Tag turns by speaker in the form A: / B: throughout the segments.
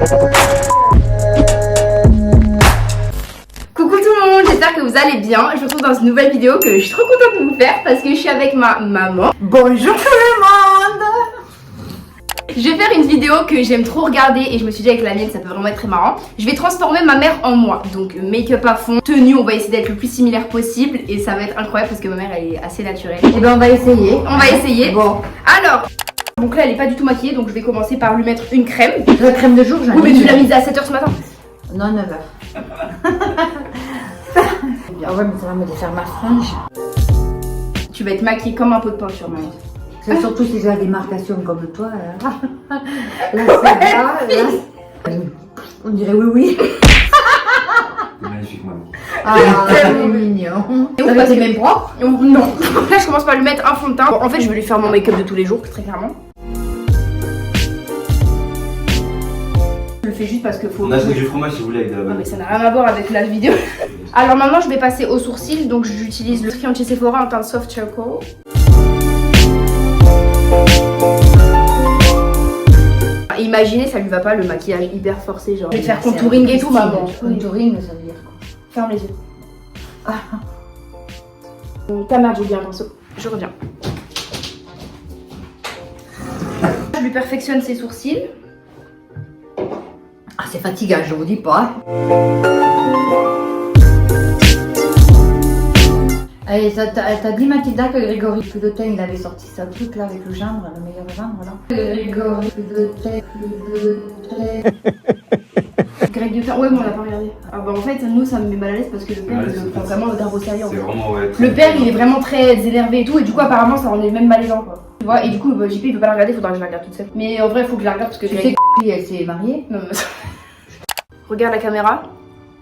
A: Coucou tout le monde, j'espère que vous allez bien. Je vous retrouve dans une nouvelle vidéo que je suis trop contente de vous faire parce que je suis avec ma maman.
B: Bonjour tout le monde.
A: Je vais faire une vidéo que j'aime trop regarder et je me suis dit avec la mienne ça peut vraiment être très marrant. Je vais transformer ma mère en moi. Donc make-up à fond, tenue, on va essayer d'être le plus similaire possible et ça va être incroyable parce que ma mère elle est assez naturelle.
B: Et ben on va essayer.
A: On va essayer.
B: Bon.
A: Alors, donc là elle est pas du tout maquillée donc je vais commencer par lui mettre une crème.
B: La crème de jour, j'en ai.
A: Oui mais tu l'as mise à 7h ce matin.
B: Non, 9h. Ah ouais, mais ça va me défaire ma frange.
A: Tu vas être maquillée comme un pot de peinture, Maëlle.
B: C'est surtout si j'ai la démarcation comme toi. Là, c'est là. On dirait oui.
C: Magnifique, maman.
B: Ah, c'est mignon.
A: Et
B: T'as tes mêmes propres?
A: Non. Là je commence par lui mettre un fond de teint. Bon, en fait je vais lui faire mon make-up de tous les jours, très clairement. Je le fais juste parce que faut...
C: On a du fromage si vous voulez avec de la
A: Non
C: vanille.
A: mais ça n'a rien à voir avec la vidéo. Alors maintenant je vais passer au sourcil, donc j'utilise le Triangle chez Sephora en teint soft charcoal. Imaginez, ça lui va pas le maquillage hyper forcé, genre. Je vais te faire contouring et tout, maman.
B: Contouring, ça veut dire quoi?
A: Ferme les yeux. Ta mère, j'ai bien un pinceau. Je reviens. Je lui perfectionne ses sourcils.
B: Ah, c'est fatigant, je vous dis pas. Allez, t'as dit Mathilda que Grégory Pudotin il avait sorti sa truc là avec le gendre, le meilleur gendre là. Grégory Pudotin.
A: Greg Dupin, ouais, mais on l'a pas regardé. Ah bah en fait, nous ça me met mal à l'aise parce que le père
C: Ouais,
A: il le
C: c'est
A: prend
C: pas-
A: vraiment grave au sérieux. en
C: C'est
A: fait.
C: vraiment, ouais.
A: Le père il est vraiment très énervé et tout, et du coup apparemment ça en est même malaisant quoi. Tu vois, et du coup bah, JP il peut pas la regarder, faudra que je la regarde toute seule. Mais en vrai, il faut que je la regarde parce que
B: Tu
A: je
B: sais que elle s'est mariée?
A: Non, mais... Regarde la caméra.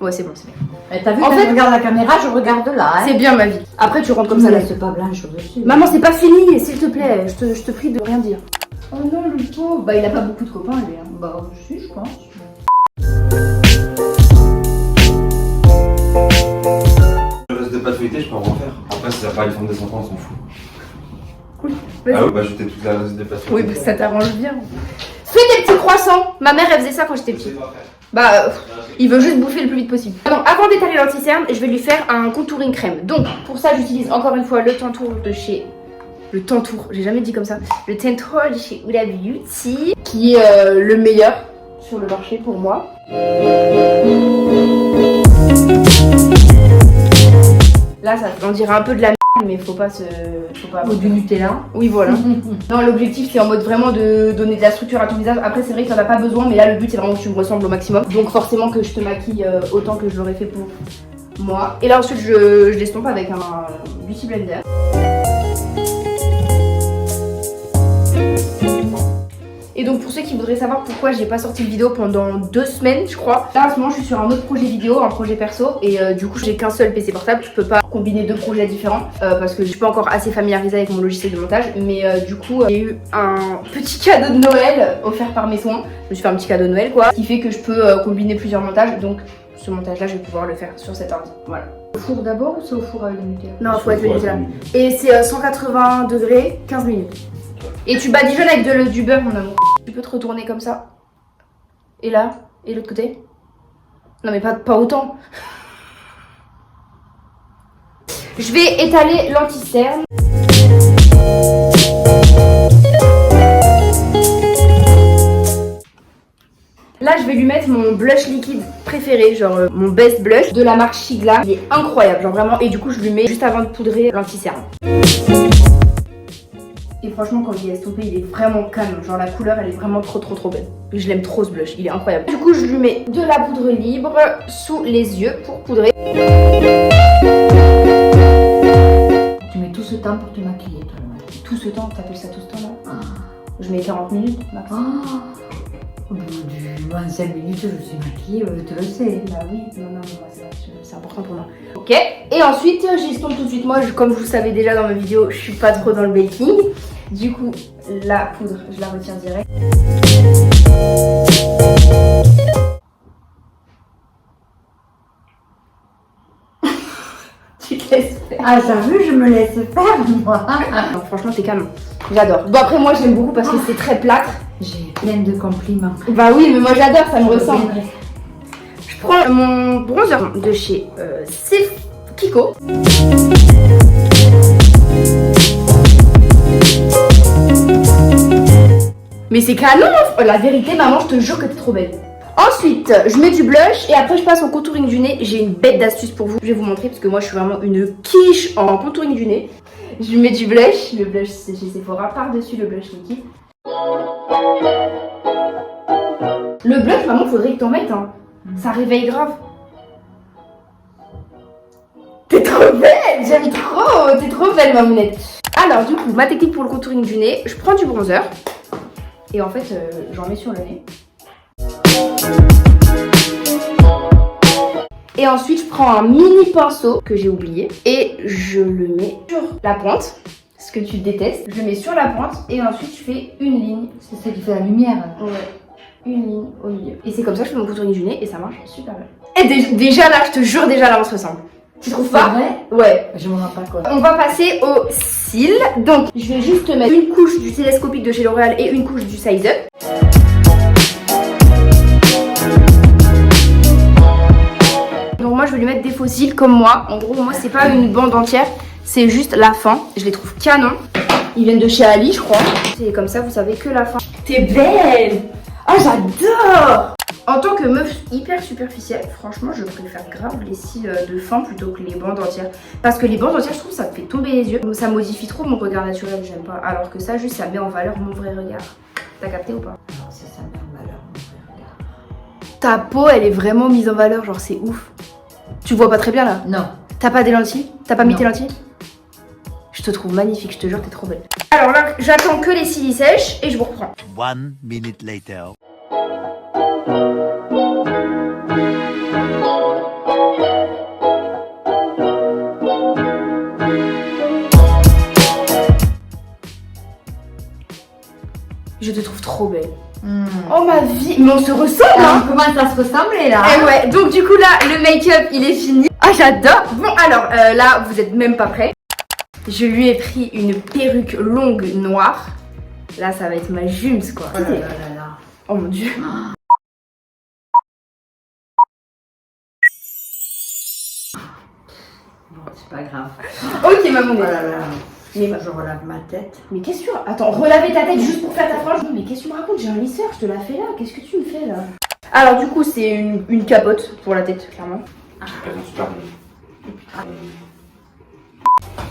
A: Ouais, c'est bon, c'est bien.
B: T'as vu
A: En
B: quand
A: fait-
B: je regarde la caméra, je regarde là. Hein.
A: C'est bien ma vie. Après, tu rentres comme
B: Comme
A: ça
B: ça,
A: là.
B: laisse pas blanche dessus.
A: Maman, c'est pas fini, s'il te plaît. Je te prie de rien dire. Oh non, le pauvre. Bah, il a pas beaucoup de copains, lui. Hein.
B: Bah, si, je pense.
C: Le reste de pâte feuilletée, je peux en refaire. Après, si ça part une forme des enfants, on s'en fout.
A: Oui, vas-y.
C: Ah ouais, bah jeter toute la reste de pâte
A: Oui,
C: feuilletée.
A: bah, ça t'arrange bien. Fais des petits croissants. Ma mère, elle faisait ça quand j'étais petite. Bah, il veut juste bouffer le plus vite possible. Donc, avant d'étaler l'anti-cerne, je vais lui faire un contouring crème. Donc, pour ça, j'utilise encore une fois le Tantour de chez... Le Tantour, j'ai jamais dit comme ça. Le Tantour de chez Huda Beauty, qui est le meilleur sur le marché pour moi. Là, ça on dirait un peu de la merde, mais faut pas se... Faut pas...
B: Ou du Nutella.
A: Oui, voilà. Non, l'objectif c'est en mode vraiment de donner de la structure à ton visage. Après, c'est vrai que t'en as pas besoin, mais là, le but c'est vraiment que tu me ressembles au maximum. Donc, forcément, que je te maquille autant que je l'aurais fait pour moi. Et là, ensuite, je l'estompe avec un Beauty Blender. Et donc, pour ceux qui voudraient savoir pourquoi j'ai pas sorti de vidéo pendant 2 semaines, je crois. Là, en ce moment, je suis sur un autre projet vidéo, un projet perso. Et du coup, j'ai qu'un seul PC portable. Je peux pas combiner 2 projets différents parce que je suis pas encore assez familiarisée avec mon logiciel de montage. Mais du coup, j'ai eu un petit cadeau de Noël offert par mes soins. Je me suis fait un petit cadeau de Noël, quoi. Ce qui fait que je peux combiner plusieurs montages. Donc, ce montage-là, je vais pouvoir le faire sur cet ordi. Voilà.
B: Au four d'abord ou c'est au four avec le Nutella?
A: Non, faut être le Nutella. Et c'est 180 degrés, 15 minutes. Et tu badigeonnes avec du beurre, mon amour. Tu peux te retourner comme ça. Et là, et l'autre côté. Non mais pas autant. Je vais étaler l'anti-cerne. Là, je vais lui mettre mon blush liquide préféré, genre mon best blush de la marque Shigla. Il est incroyable, genre vraiment. Et du coup, je lui mets juste avant de poudrer l'anti-cerne. Et franchement, quand il est estompé, il est vraiment calme. Genre la couleur, elle est vraiment trop belle. Je l'aime trop ce blush, il est incroyable. Du coup, je lui mets de la poudre libre sous les yeux pour poudrer.
B: Tu mets tout ce temps pour te maquiller, toi, le matin.
A: Tout ce temps, t'appelles ça tout ce temps là?
B: Ah.
A: Je mets 40 minutes max.
B: Au bout du moins 5 minutes, je suis maquillée, tu le sais.
A: Bah oui, non, c'est important pour moi. Ok, et ensuite, j'estompe tout de suite. Moi, comme vous savez déjà dans ma vidéo, je suis pas trop dans le baking. Du coup, la poudre, je la retire direct. Tu te laisses faire.
B: Ah, t'as vu, je me laisse faire, moi.
A: Non, franchement, t'es canon. J'adore. Bon, après, moi, j'aime beaucoup parce que c'est très plâtre.
B: J'ai plein de compliments.
A: Bah oui, mais moi j'adore, ça me ressemble. Je prends mon bronzer de chez Kiko. Mais c'est canon, la vérité maman, je te jure que t'es trop belle. Ensuite, je mets du blush et après je passe au contouring du nez. J'ai une bête d'astuce pour vous, je vais vous montrer parce que moi je suis vraiment une quiche en contouring du nez. Je mets du blush, le blush c'est chez Sephora, par-dessus le blush liquide. Le blush, maman, faudrait que t'en mettes, hein. Ça réveille grave. T'es trop belle, j'aime trop, t'es trop belle ma mounette. Alors du coup, ma technique pour le contouring du nez, je prends du bronzer et en fait j'en mets sur le nez. Et ensuite je prends un mini pinceau que j'ai oublié et je le mets sur la pointe, ce que tu détestes. Je le mets sur la pointe et ensuite je fais une ligne.
B: C'est ça qui fait la lumière.
A: Ouais, une ligne au milieu. Et c'est comme ça que je fais mon contouring du nez et ça marche super bien. Et déjà là, je te jure, déjà là on se ressemble. Tu trouves pas?
B: Vrai?
A: Ouais.
B: Je me rends pas compte.
A: On va passer aux cils. Donc, je vais juste mettre une couche du télescopique de chez L'Oréal et une couche du Size Up. Donc moi, je vais lui mettre des faux cils comme moi. En gros, moi, c'est pas une bande entière, c'est juste la fin. Je les trouve canon. Ils viennent de chez Ali, je crois. C'est comme ça, vous savez que la fin. T'es belle! Oh, j'adore! En tant que meuf hyper superficielle, franchement, je préfère grave les cils de fin plutôt que les bandes entières. Parce que les bandes entières, je trouve ça me fait tomber les yeux. Ça modifie trop mon regard naturel, j'aime pas. Alors que ça, juste, ça met en valeur mon vrai regard. T'as capté ou pas?
B: Non, c'est ça, met en valeur mon vrai regard.
A: Ta peau, elle est vraiment mise en valeur, genre c'est ouf. Tu vois pas très bien là?
B: Non.
A: T'as pas des lentilles? T'as pas mis
B: Non.
A: tes lentilles? Je te trouve magnifique, je te jure, t'es trop belle. Alors là, j'attends que les cils sèchent et je vous reprends.
D: 1 minute later.
A: Je te trouve trop belle. Oh ma vie, mais on se ressemble hein.
B: On commence à se ressembler là.
A: Et ouais, donc du coup là, le make-up il est fini. Ah j'adore. Bon alors, là vous êtes même pas prêts. Je lui ai pris une perruque longue noire. Là ça va être ma jums quoi.
B: Oh là là là là.
A: Oh mon dieu.
B: Bon, c'est pas grave.
A: Ok maman.
B: Oh là là.
A: Mais,
B: Je relève ma tête.
A: mais qu'est-ce que tu... Attends, relaver ta tête juste pour faire ta frange. Mais qu'est-ce que tu me racontes? J'ai un lisseur, je te la fais là. Qu'est-ce que tu me fais là? Alors du coup c'est une capote pour la tête clairement.
C: Super.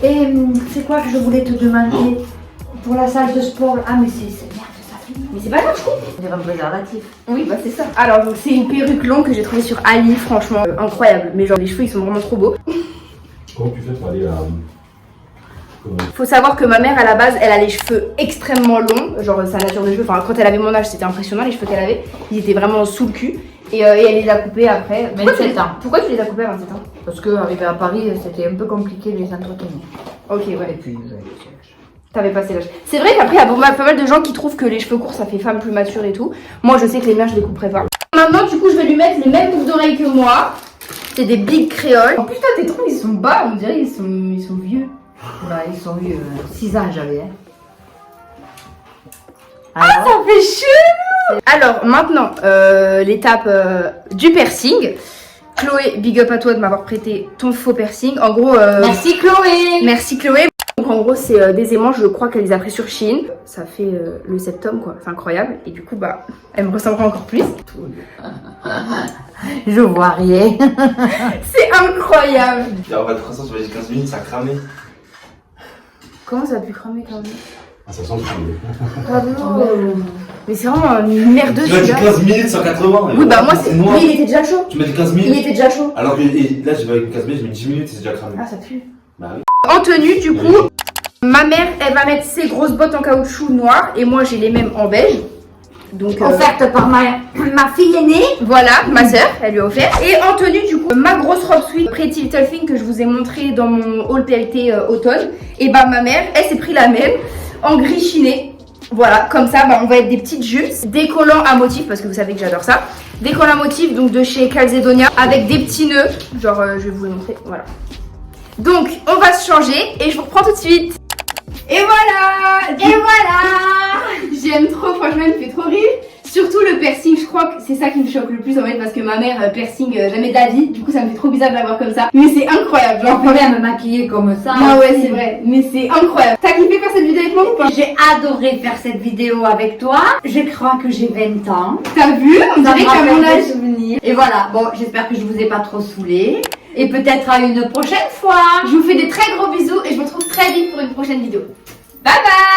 B: Et c'est quoi que je voulais te demander pour la salle de sport? Ah mais c'est merde, ça fait
A: Mais c'est pas grave je trouve.
B: on dirait un préservatif.
A: Oui bah c'est ça. Alors donc c'est une perruque longue que j'ai trouvée sur Ali, franchement incroyable. Mais genre les cheveux ils sont vraiment trop beaux.
C: Comment tu fais pour aller à.
A: Faut savoir que ma mère à la base elle a les cheveux extrêmement longs, genre sa nature de cheveux, enfin quand elle avait mon âge c'était impressionnant les cheveux qu'elle avait, ils étaient vraiment sous le cul et elle les a coupés après.
B: 27 ans.
A: Pourquoi tu les as coupés à 27 ans?
B: Parce qu'arriver à Paris, c'était un peu compliqué de les entretenir.
A: Ok ouais.
B: Et puis,
A: T'avais passé l'âge. C'est vrai qu'après, il y a pas mal de gens qui trouvent que les cheveux courts, ça fait femme plus mature et tout. Moi, je sais que les miens, je les couperai pas. Maintenant, du coup, je vais lui mettre les mêmes boucles d'oreilles que moi. C'est des big créoles. En plus, toi, tes troncs, ils sont bas. On dirait ils sont vieux.
B: bah, ils sont vieux. 6 ans j'avais. Hein.
A: Ah, ça fait chelou. Alors, maintenant, l'étape du piercing. Chloé, big up à toi de m'avoir prêté ton faux piercing. En gros...
B: Merci Chloé.
A: Merci Chloé. Donc en gros c'est des aimants, je crois qu'elle les a pris sur Shein. Ça fait le septum quoi, c'est incroyable. Et du coup bah elle me ressemblera encore plus.
B: Je vois rien.
A: C'est incroyable.
C: Il y aura pas de croissance sur les 15 minutes, ça a cramé.
A: Comment ça a pu cramer quand même?
C: Ah, ça sent le
A: Pardon. Mais c'est vraiment une merdeuse.
C: Tu m'as dit
A: celui-là.
C: 15 minutes 180.
A: Oui bah moi c'est...
C: noir.
A: Mais il était déjà chaud.
C: Tu m'as dit 15
A: Il
C: minutes.
A: était déjà chaud.
C: Alors que et là, j'ai avec 15 minutes, j'ai mis 10 minutes, c'est déjà cramé.
A: Ah ça pue.
C: Bah oui.
A: En tenue du coup, ma mère elle va mettre ses grosses bottes en caoutchouc noir et moi j'ai les mêmes en beige. Donc
B: Offerte par ma fille aînée.
A: voilà, ma soeur, elle lui a offert. Et en tenue du coup, ma grosse robe sweat Pretty Little Thing que je vous ai montré dans mon haul PLT automne. Et bah ma mère, elle s'est pris la même en gris chiné. Voilà, comme ça, bah, on va être des petites jupes, des collants à motifs parce que vous savez que j'adore ça. Des collants à motifs donc de chez Calzedonia avec des petits nœuds. Genre, je vais vous les montrer, voilà. Donc, on va se changer et je vous reprends tout de suite. Et voilà.
B: Et voilà.
A: J'aime trop, franchement, elle me fait trop rire. Surtout le piercing, je crois que c'est ça qui me choque le plus en fait parce que ma mère piercing jamais d'avis, du coup ça me fait trop bizarre de l'avoir comme ça. Mais c'est incroyable, genre
B: J'en peux me maquiller comme ça.
A: ah ouais c'est vrai, mais c'est incroyable. T'as kiffé faire cette vidéo avec moi ou pas?
B: J'ai adoré faire cette vidéo avec toi. Je crois que j'ai 20 ans.
A: T'as vu? On
B: Ça
A: dirait
B: me
A: qu'à mon
B: rappelle
A: âge.
B: des souvenirs. Et voilà, bon, j'espère que je vous ai pas trop saoulé. Et peut-être à une prochaine fois.
A: Je vous fais des très gros bisous et je vous retrouve très vite pour une prochaine vidéo. Bye bye.